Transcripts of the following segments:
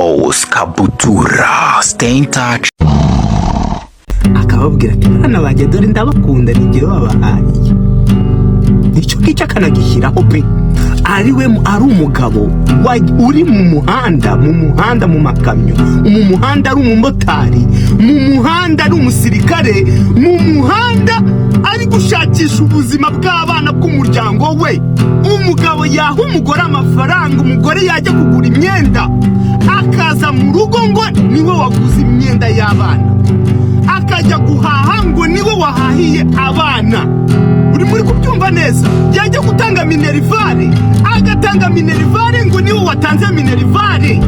Boss Kabutura, stay in touch. Akababwira ati bana bajye dore ndabakunda nigero babahaye icyo ngicyo akanagishyiraho pe ari umugabo uri mu muhanda mu makamyo mu muhanda ari umumotari mu muhanda ari umusirikare mu muhanda ari gushakisha ubuzima bw'abana bw'umuryango we. Umugabo yaha umugore amafaranga, umugore yajya kugura imyenda akaza mu rugo ngo niwe waguze imyenda y'abana, akajya guhaha ngo niwe wahahiye abana. Uri muri kubyumva neza? Yajya gutanga minerivare agatanga minerivare ngo niwe watanze minerivare.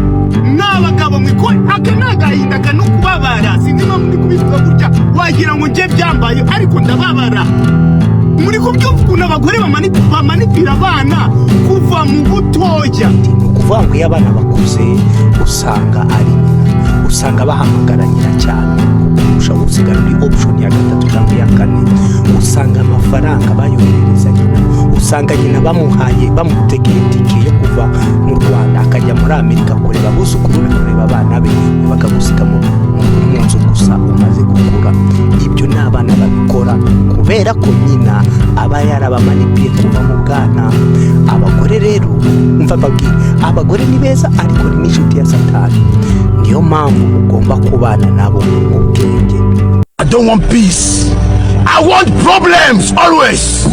N'abagabo mwiko akanagahinda kano kubabara, sinzi no muri kubivuga gutya wagira ngo nje byambaye ariko ndababara. Muri kubyumva ukuntu abagore bamanipira abana kuva mu butoya. Kuvuga ngo y'abana bakuze usanga bahamagaranyira cyane ushobora gusigara muri option ya gatatu cyangwa ya kane. Usanga amafaranga bayohereza nyina, usanga nyina bamutegeye tike yo kuva mu Rwanda akajya muri Amerika kureba abuzukuru be, kureba abana be, bakagusiga mu nzu gusa umaze gukura. Ibyo n'abana babikora kubera ko nyina aba yarabamanipiye kuva mu bwana. Abagore rero umva babwira, abagore ni beza ariko ni inshuti ya Satani. Niyo mpamvu ugomba kubana nabo mu bwenge. I don't want peace, I want problems always.